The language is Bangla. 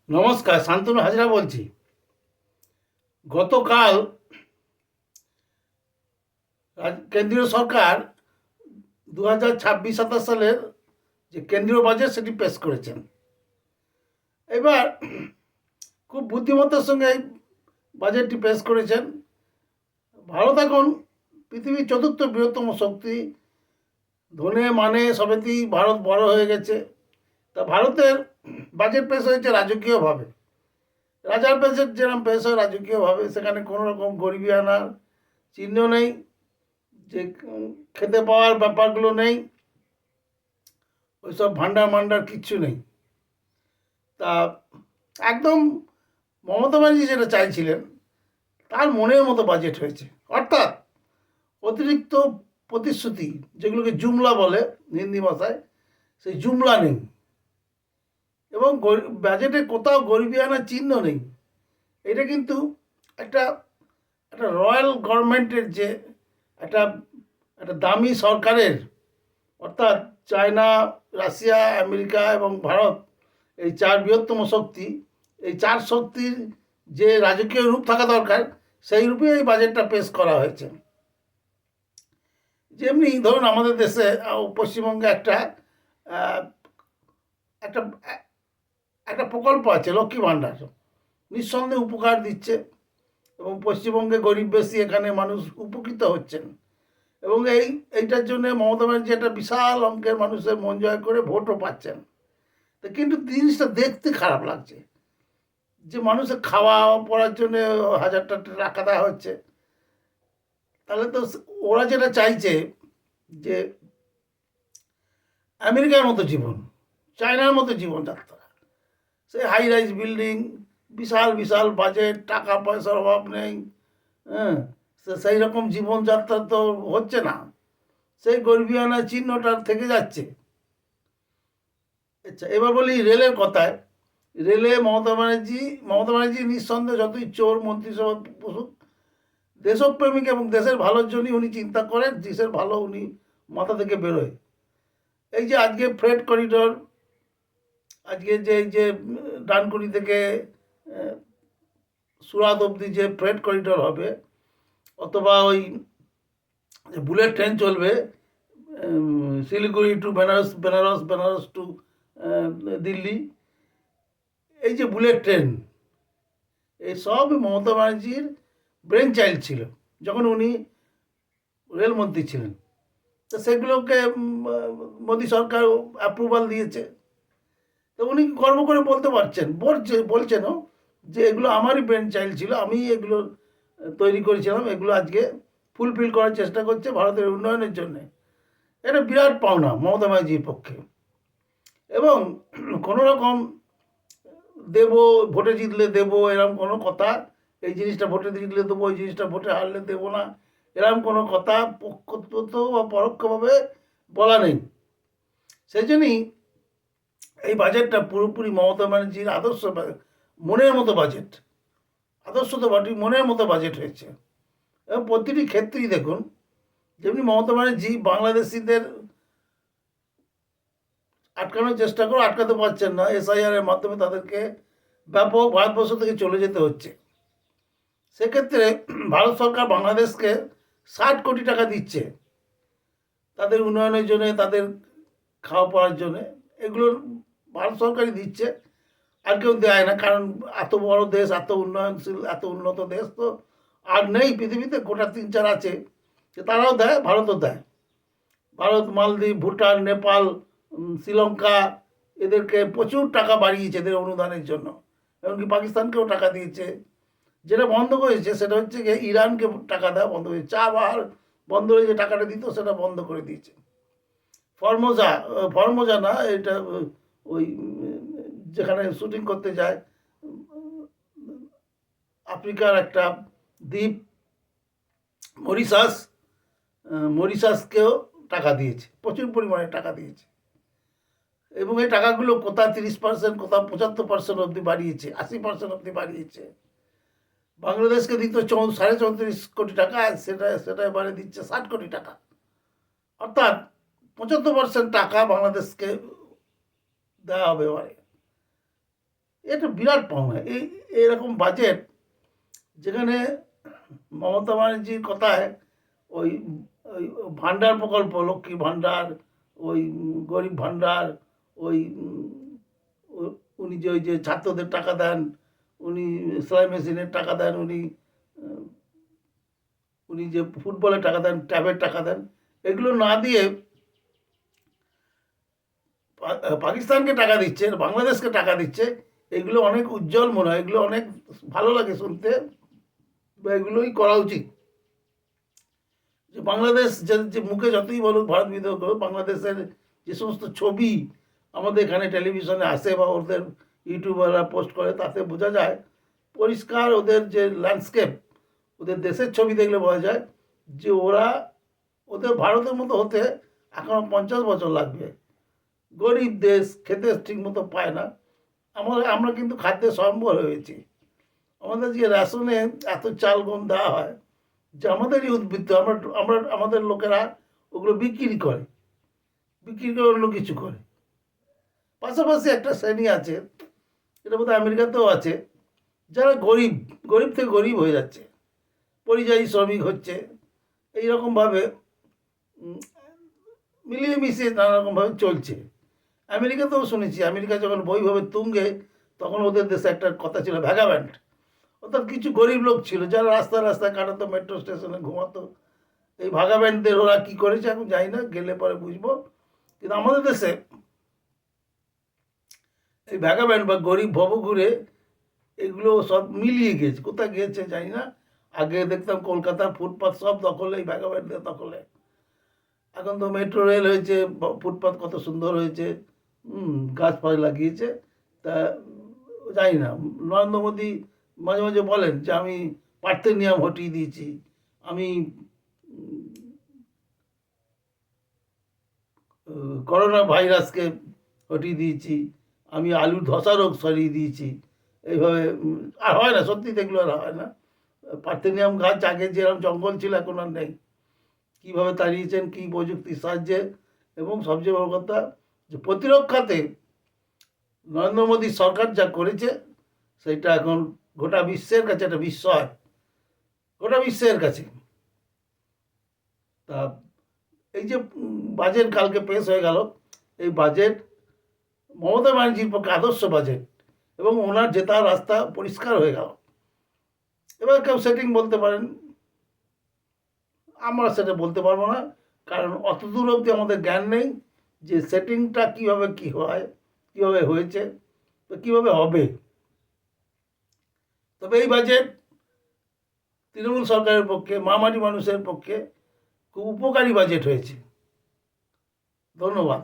নমস্কার, শান্তনু হাজরা বলছি। গতকাল কেন্দ্রীয় সরকার 2026-27 সালের যে কেন্দ্রীয় বাজেট সেটি পেশ করেছেন। এবার খুব বুদ্ধিমত্তার সঙ্গে এই বাজেটটি পেশ করেছেন। ভারত এখন পৃথিবীর চতুর্থ বৃহত্তম শক্তি, ধনে মানে সবেতেই ভারত বড় হয়ে গেছে। তা ভারতের বাজেট পেশ হয়েছে রাজকীয়ভাবে। রাজার বাজেট যেরকম পেশ হয় রাজকীয়ভাবে, সেখানে কোনো রকম গরিবি আনার চিহ্ন নেই, যে খেতে পাওয়ার ব্যাপারগুলো নেই, ওইসব ভান্ডার মান্ডার কিচ্ছু নেই। তা একদম মমতা ব্যানার্জি যেটা চাইছিলেন তার মনের মতো বাজেট হয়েছে। অর্থাৎ অতিরিক্ত প্রতিশ্রুতি, যেগুলোকে জুমলা বলে হিন্দি ভাষায়, সেই জুমলা নেই, এবং বাজেটে কোথাও গরিবি আনার চিহ্ন নেই। এটা কিন্তু একটা একটা রয়্যাল গভর্নমেন্টের, যে একটা একটা দামি সরকারের, অর্থাৎ চায়না, রাশিয়া, আমেরিকা এবং ভারত, এই চার বৃহত্তম শক্তি, এই চার শক্তির যে রাজকীয় রূপ থাকা দরকার, সেই রূপে এই বাজেটটা পেশ করা হয়েছে। যেমনি ধরুন আমাদের দেশে পশ্চিমবঙ্গে একটা আহ, একটা একটা প্রকল্প আছে, লক্ষ্মী ভাণ্ডার, নিঃসন্দেহে উপকার দিচ্ছে, এবং পশ্চিমবঙ্গে গরিব বেশি, এখানে মানুষ উপকৃত হচ্ছেন। এবং এইটার জন্য মমতা ব্যানার্জি একটা বিশাল অঙ্কের মানুষের মন জয় করে ভোটও পাচ্ছেন। তো কিন্তু জিনিসটা দেখতে খারাপ লাগছে, যে মানুষের খাওয়া পড়ার জন্য 1000টা টাকা দেওয়া হচ্ছে। তাহলে তো ওরা যেটা চাইছে, যে আমেরিকার মতো জীবন, চায়নার মতো জীবনযাত্রা, সেই হাই রাইজ বিল্ডিং, বিশাল বিশাল বাজেট, টাকা পয়সার অভাব নেই, হ্যাঁ, সেই রকম জীবনযাত্রা তো হচ্ছে না, সেই গরিবিয়ানা চিহ্নটা থেকে যাচ্ছে। আচ্ছা, এবার বলি রেলের কথায়। রেলে মমতা ব্যানার্জি নিঃসন্দেহে যতই চোর মন্ত্রিসভা বসুক, দেশপ্রেমিক এবং দেশের ভালোর জন্যই উনি চিন্তা করেন, দেশের ভালো উনি মাথা থেকে বেরোয়। এই যে আজকে ফ্রেড করিডোর, আজকে যে এই যে ডানকুনি থেকে আহ, সুরাত অবধি যে ফ্রেড করিডোর হবে, অথবা ওই যে বুলেট ট্রেন চলবে, শিলিগুড়ি টু বেনারস, বেনারস টু দিল্লি, এই যে বুলেট ট্রেন, এই সব মমতা ব্যানার্জির ব্রেন চাইল্ড ছিল যখন উনি রেলমন্ত্রী ছিলেন। তো সেগুলোকে মোদী সরকার অ্যাপ্রুভাল দিয়েছে। তো উনি গর্ব করে বলতে পারছেন, বলছেনও, যে এগুলো আমারই ব্রেন চাইল্ড ছিল, আমি এগুলো তৈরি করেছিলাম, এগুলো আজকে ফুলফিল করার চেষ্টা করছে ভারতের উন্নয়নের জন্য। এটা বিরাট পাওনা মমতা ব্যানার্জির পক্ষে। এবং কোনো রকম দেব, ভোটে জিতলে দেব, এরকম কোনো কথা, এই জিনিসটা ভোটে জিতলে দেবো, এই জিনিসটা ভোটে হারলে দেবো না, এরকম কোনো কথা পক্ষপাত বা পরোক্ষভাবে বলা নেই। সেই জন্যই এই বাজেটটা পুরোপুরি মমতা ব্যানার্জির আদর্শ, মনের মতো বাজেট। আদর্শ তো বটেই, মনের মতো বাজেট হয়েছে। এবং প্রতিটি ক্ষেত্রেই দেখুন, যেমনি মমতা ব্যানার্জি বাংলাদেশিদের আটকানোর চেষ্টা করে, আটকাতে পারছেন না, এসআইআর এর মাধ্যমে তাদেরকে ব্যাপক ভারতবর্ষ থেকে চলে যেতে হচ্ছে। সেক্ষেত্রে ভারত সরকার বাংলাদেশকে 60 কোটি টাকা দিচ্ছে তাদের উন্নয়নের জন্য, তাদের খাওয়া পড়ার জন্য। এগুলো ভারত সরকারই দিচ্ছে, আর কেউ দেয় না। কারণ এত বড় দেশ, এত উন্নয়নশীল, এত উন্নত দেশ তো আর নেই পৃথিবীতে, গোটা 3-4 আছে, যে তারাও দেয়, ভারতও দেয়। ভারত, মালদ্বীপ, ভুটান, নেপাল, শ্রীলঙ্কা, এদেরকে প্রচুর টাকা বাড়িয়েছে এদের অনুদানের জন্য। এমনকি পাকিস্তানকেও টাকা দিয়েছে। যেটা বন্ধ করেছে সেটা হচ্ছে গিয়ে ইরানকে টাকা দেওয়া বন্ধ করেছে, চা বাহার বন্ধ হয়ে যে টাকাটা দিত সেটা বন্ধ করে দিয়েছে। ফরমোজা, ফরমোজা না, এটা ওই যেখানে শুটিং করতে যায়, আফ্রিকার একটা দ্বীপ, মরিশাস, মরিশাসকেও টাকা দিয়েছে, প্রচুর পরিমাণে টাকা দিয়েছে। এবং এই টাকাগুলো কোথাও 30%, কোথাও 75% অবধি বাড়িয়েছে, 80% অবধি বাড়িয়েছে। বাংলাদেশকে দিত 34.5 কোটি টাকা, সেটা এবারে দিচ্ছে 60 কোটি টাকা। অর্থাৎ 75% টাকা বাংলাদেশকে দেওয়া হবে এবারে। এটা বিরাট পাওনা। এরকম বাজেট যেখানে মমতা ব্যানার্জির কথায় ওই ওই ভান্ডার প্রকল্প, লক্ষ্মী ভান্ডার, ওই গরিব ভান্ডার, ওই উনি যে ওই যে ছাত্রদের টাকা দেন, উনি সেলাই মেশিনের টাকা দেন, আহ, উনি যে ফুটবলের টাকা দেন, ট্যাবের টাকা দেন, এগুলো না দিয়ে পাকিস্তানকে টাকা দিচ্ছে, বাংলাদেশকে টাকা দিচ্ছে। এগুলো অনেক উজ্জ্বল মনে হয়, এগুলো অনেক ভালো লাগে শুনতে, বা এগুলোই করা উচিত। যে বাংলাদেশ যে মুখে যতই বলুক ভারত বিদ্রোহ করুক, বাংলাদেশের যে সমস্ত ছবি আমাদের এখানে টেলিভিশনে আসে বা ওদের ইউটিউবাররা পোস্ট করে, তাতে বোঝা যায় পরিষ্কার ওদের যে ল্যান্ডস্কেপ, ওদের দেশের ছবি দেখলে বোঝা যায় যে ওদের ভারতের মতো হতে এখনো 50 বছর লাগবে। গরিব দেশ, খেতে ঠিক মতো পায় না। আমরা কিন্তু খাদ্যে স্বয়ম্বর হয়েছি। আমাদের যে রেশনে এত চাল গম দেওয়া হয়, যে আমাদেরই উদ্বৃত্ত, আমাদের লোকেরা ওগুলো বিক্রি করে অন্য কিছু করে। পাশাপাশি একটা শ্রেণী আছে, এটা বোধহয় আমেরিকাতেও আছে, যারা গরিব থেকে গরিব হয়ে যাচ্ছে, পরিযায়ী শ্রমিক হচ্ছে, এইরকমভাবে মিলিয়ে মিশিয়ে নানারকমভাবে চলছে। আমেরিকাতেও শুনেছি, আমেরিকা যখন বইভাবে তুঙ্গে, তখন ওদের দেশে একটা কথা ছিল ভ্যাগাব্যান্ড, অর্থাৎ কিছু গরিব লোক ছিল যারা রাস্তায় কাটাতো, মেট্রো স্টেশনে ঘুমাতো। এই ভাগাব্যান্ডদের ওরা কী করেছে এখন জানি না, গেলে পরে বুঝবো। কিন্তু আমাদের দেশে এই ভ্যাগাব্যান্ড বা গরিব ভবঘুরে এগুলো সব মিলিয়ে গিয়েছে, কোথায় গিয়েছে জানি না। আগে দেখতাম কলকাতার ফুটপাথ সব দখলে, এই ভ্যাগাব্যান্ডদের দখলে। এখন তো মেট্রো রেল হয়েছে, ফুটপাথ কত সুন্দর হয়েছে, গাছপালা লাগিয়েছে। তা জানি না, নরেন্দ্র মোদী মাঝে মাঝে বলেন যে আমি পার্থেনিয়াম হটিয়ে দিয়েছি, আমি করোনা ভাইরাসকে হটিয়ে দিয়েছি, আমি আলুর ধসা রোগ সরিয়ে দিয়েছি। এইভাবে আর হয় না, সত্যি এগুলো আর হয় না। পার্থেনিয়াম গাছ আগে যেরকম জঙ্গল ছিল এখন আর নেই। কীভাবে তাড়িয়েছেন, কী প্রযুক্তির সাহায্যে, এবং সবচেয়ে বড় কথা যে প্রতিরক্ষাতে নরেন্দ্র মোদী সরকার যা করেছে, সেটা এখন গোটা বিশ্বের কাছে একটা বিস্ময়, গোটা বিশ্বের কাছে। তা এই যে বাজেট কালকে পেশ হয়ে গেল, এই বাজেট মমতা ব্যানার্জির পক্ষে আদর্শ বাজেট, এবং ওনার জেতার রাস্তা পরিষ্কার হয়ে গেল। এবার কেউ সেটিং বলতে পারেন, আমরা সেটা বলতে পারবো না, কারণ অত দূর অবধি আমাদের জ্ঞান নেই যে সেটিংটা কীভাবে কী হয়, কীভাবে হয়েছে, তো কীভাবে হবে। তবে এই বাজেট তৃণমূল সরকারের পক্ষে, মামাটি মানুষের পক্ষে খুব উপকারী বাজেট হয়েছে। ধন্যবাদ।